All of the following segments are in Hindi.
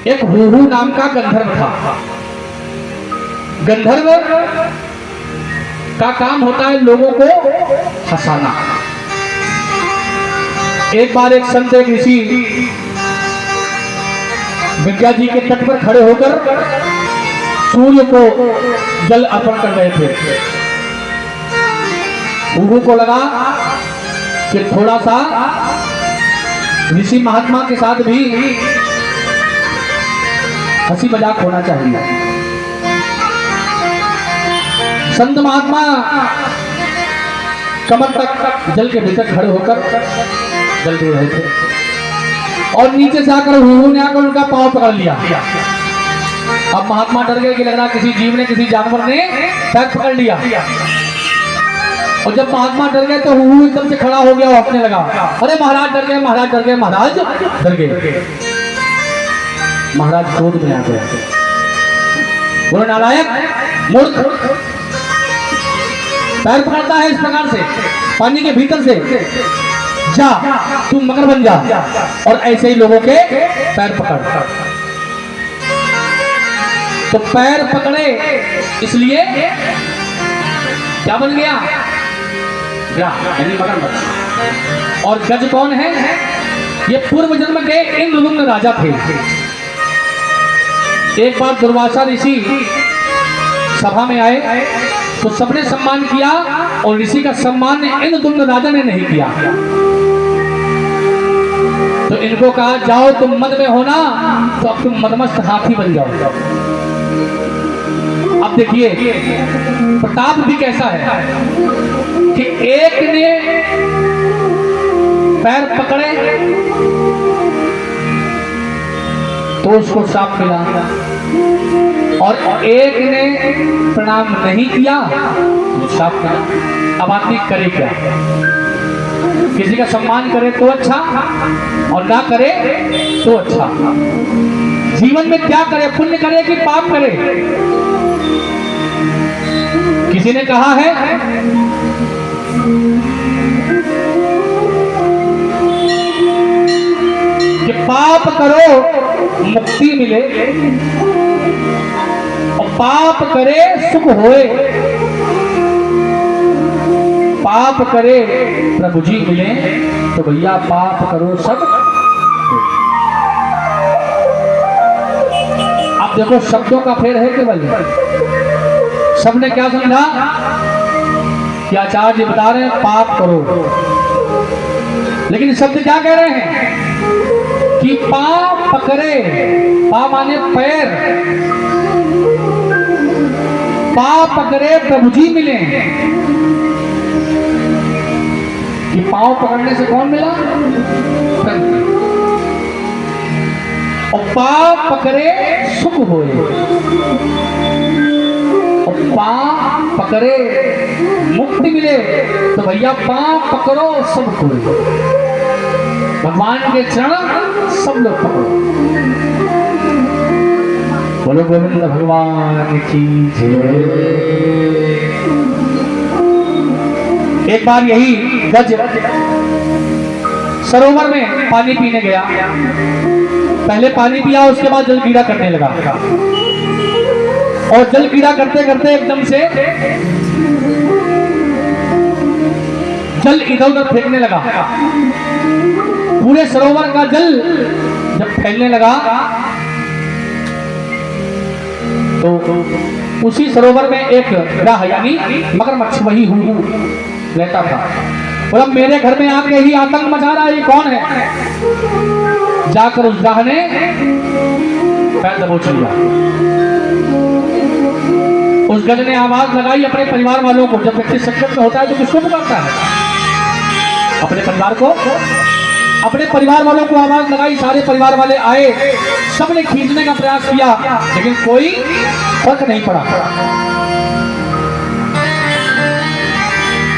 एक हुहू नाम का गंधर्व था। गंधर्व का काम होता है लोगों को हंसाना। एक बार एक संत एक ऋषि गंगा जी के तट पर खड़े होकर सूर्य को जल अर्पण कर रहे थे। हुहू को लगा कि थोड़ा सा ऋषि महात्मा के साथ भी हंसी मजाक होना चाहिए। संत महात्मा कमर तक जल के भीतर खड़े होकर जल दे रहे थे और नीचे से आकर हुहू ने आकर उनका पांव पकड़ लिया। अब महात्मा डर गए कि लग रहा किसी जीव ने, किसी जानवर ने पैर पकड़ लिया। और जब महात्मा डर गए तो हुहू एकदम से खड़ा हो गया और हंसने लगा। अरे महाराज डर गए, महाराज डर गए, महाराज डर गए। महाराज क्रोध में आ गए, बोले नालायक मूर्ख, पैर पकड़ता है इस प्रकार से पानी के भीतर से, जा तू मगर बन जा और ऐसे ही लोगों के पैर पकड़। तो पैर पकड़े इसलिए क्या बन गया? यानी मगरमच्छ। और गज कौन है? ये पूर्व जन्म के इंद्रदुम्न राजा थे। एक बार दुर्वासा ऋषि सभा में आए तो सबने सम्मान किया और ऋषि का सम्मान इंद्रदुम्न राजा ने नहीं किया। तो इनको कहा जाओ तुम मद में हो ना, तो अब तुम मदमस्त हाथी बन जाओ। अब देखिए प्रताप भी कैसा है कि एक ने पैर पकड़े तो उसको श्राप मिला और एक ने प्रणाम नहीं किया तो श्राप मिला। अब आदमी करे क्या? किसी का सम्मान करे तो अच्छा और ना करे तो अच्छा। जीवन में क्या करे? पुण्य करे कि पाप करे? किसी ने कहा है कि पाप करो मुक्ति मिले और पाप करे सुख होए, पाप करे प्रभु जी मिले, तो भैया पाप करो सब। अब देखो शब्दों का फेर है केवल। सबने क्या समझा कि आचार्य जी बता रहे हैं पाप करो, लेकिन शब्द क्या कह रहे हैं कि पाप पकड़े, पा माने पैर, पाप पकड़े प्रभु जी मिले। कि पांव पकड़ने से कौन मिला? और पाप पकड़े सुख होए और पाप पकड़े मुक्ति मिले, तो भैया पाप पकड़ो सब खोए। भगवान के चरण सब लोग पकड़ो। बोलो गोविंद भगवान की जय। एक बार यही गज सरोवर में पानी पीने गया। पहले पानी पिया, उसके बाद जल कीड़ा करने लगा और जल कीड़ा करते करते एकदम से जल इधर उधर फेंकने लगा। पूरे सरोवर का जल जब फैलने लगा तो उसी सरोवर में एक ग्राह यानी मगरमच्छ वही हुहू रहता था। और अब मेरे घर में आके ही आतंक मचा रहा है, ये कौन है? जाकर उस ग्राह ने पैर दबोच लिया। उस गज ने आवाज लगाई अपने परिवार वालों को। जब व्यक्ति संकट में होता है तो किसको पुकारता है? अपने परिवार को। अपने परिवार वालों को आवाज लगाई, सारे परिवार वाले आए, सबने खींचने का प्रयास किया लेकिन कोई फर्क नहीं पड़ा।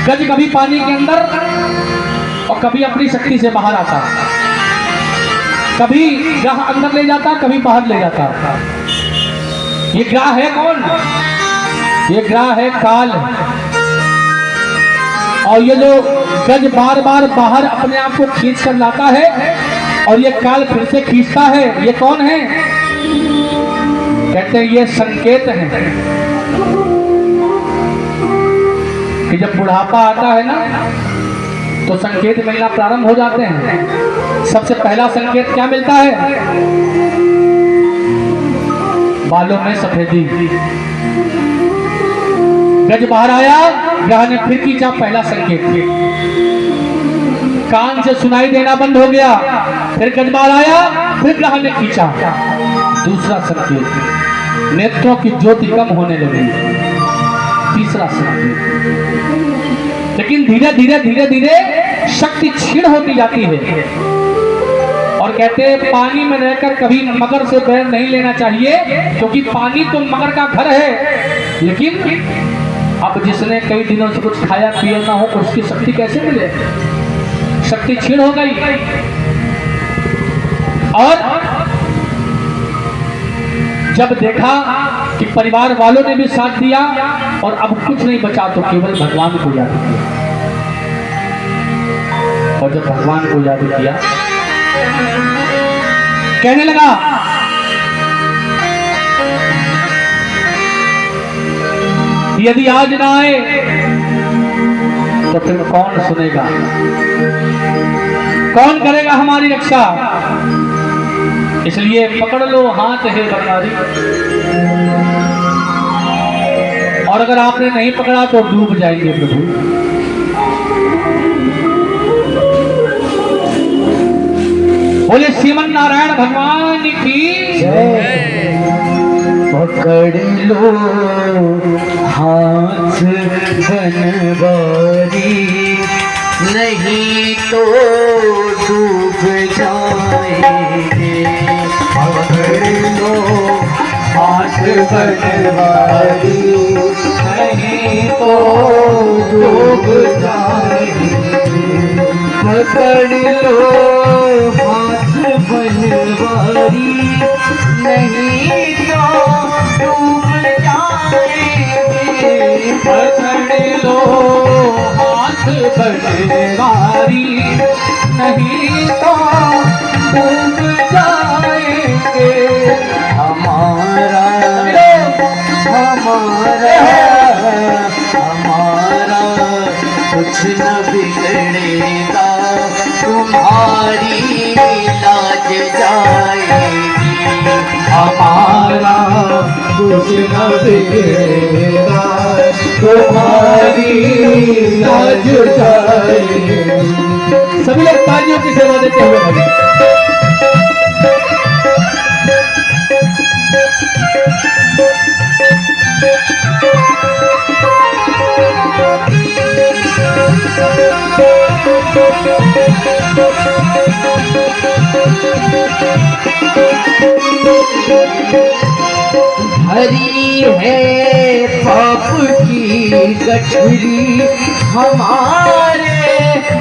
गज कभी पानी के अंदर और कभी अपनी शक्ति से बाहर आता, कभी ग्राह अंदर ले जाता, कभी बाहर ले जाता। ये ग्राह है कौन? ये ग्राह है काल। और ये जो गज बार बार बाहर अपने आप को खींच कर लाता है और ये काल फिर से खींचता है, ये कौन है? कहते हैं ये संकेत है कि जब बुढ़ापा आता है ना तो संकेत मिलना प्रारंभ हो जाते हैं। सबसे पहला संकेत क्या मिलता है? बालों में सफेदी। गज बाहर आया, ग्रह ने फिर खींचा, पहला संकेत। कान से सुनाई देना बंद हो गया, फिर गज बाहर आया, फिर ग्रह ने खींचा, दूसरा संकेत। नेत्रों की ज्योति कम होने लगी, तीसरा संकेत। लेकिन धीरे धीरे धीरे धीरे शक्ति क्षीण होती जाती है। और कहते हैं पानी में रहकर कभी मगर से बैर नहीं लेना चाहिए, क्योंकि पानी तो मगर का घर है। लेकिन अब जिसने कई दिनों से कुछ खाया पिया ना हो, उसकी शक्ति कैसे मिले? शक्ति क्षीण हो गई। और जब देखा कि परिवार वालों ने भी साथ दिया और अब कुछ नहीं बचा, तो केवल भगवान को याद किया। और जब भगवान को याद किया, कहने लगा यदि आज ना आए तो फिर कौन सुनेगा, कौन करेगा हमारी रक्षा? इसलिए पकड़ लो हाथ है बनवारी, और अगर आपने नहीं पकड़ा तो डूब जाएंगे प्रभु। बोले श्रीमन नारायण भगवान की जय। पकड़ लो हाथ बनवारी, नहीं तो डूब जाएंगे। पकड़ लो हाथ बनवारी, नहीं तो डूब जाएंगे। पकड़ लो हाथ बनवारी, नहीं तो डूब जाएंगे। पकड़ लो हाथ बनवारी, नहीं तो डूब जाएंगे। हमारा कुछ न बिगड़ेगा, तुम्हारी लाज जाएगी। हमारा कुछ न बिगड़ेगा, तुम्हारी लाज जाएगी। सभी लोग तालियों की सेवा देते हुए भजन। हरी है पाप की गठरी, हमारे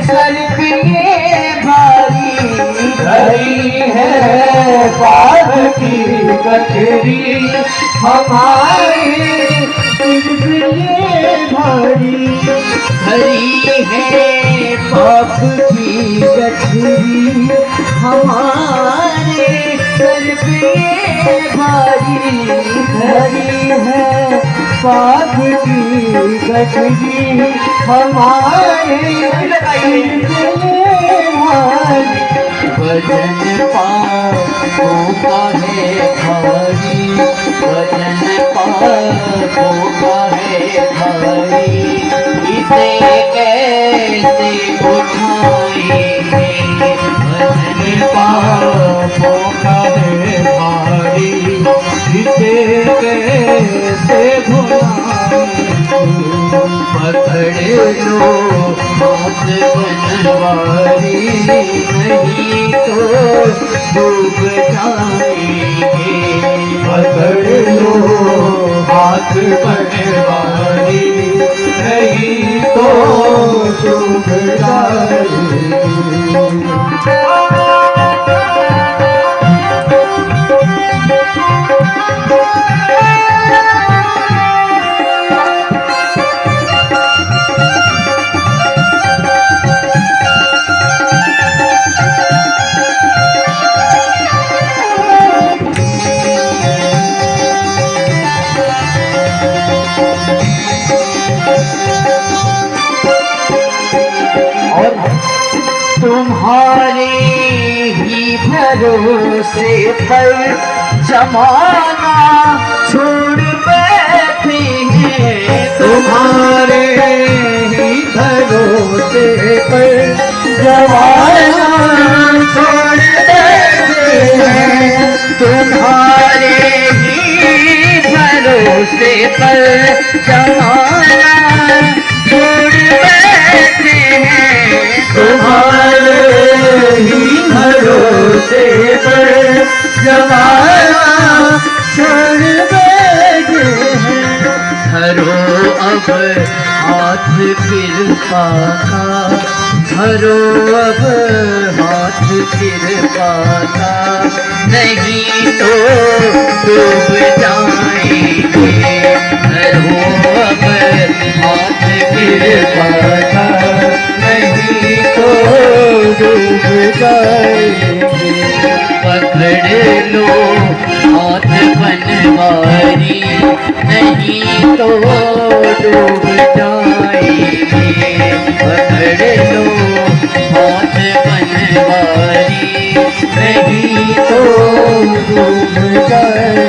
सर पे भारी। हरी है पाप की गठरी, हमारे सिर पे भारी। हरी है पाप की गठरी, हमारे सर पे भारी। हरी है पाप की गठरी, हमारे सिर पे भारी। वजन पापों का है भारी, वजन पापों का है भारी। इसे कैसे उठाएंगे, वजन पापों का है भारी। इसे कैसे भुलाएंगे। पकड़ लो हाथ बनवारी, नहीं तो डूब जाएंगे। पकड़ लो हाथ बनवारी, नहीं तो डूब जाएंगे। भरोसे पर जमाना छोड़ बैठे हैं। तुम्हारे ही भरोसे पर जमाना छोड़ बैठे हैं। तुम्हारे ही भरोसे पर जमाना छोड़ बैठे हैं। तुम्हारे ही भरोसे पर जमाना छोड़ बैठे हैं। धरो अब हाथ कृपा का, धरो अब हाथ कृपा का, नहीं तो डूब जाएंगे। धरो अब हाथ कृपा का, नहीं तो डूब जाएंगे। पकड़ लो हाथ बनवारी, नहीं तो डूब जाएंगे। पकड़ लो हाथ बनवारी, नहीं तो डूब जाएंगे।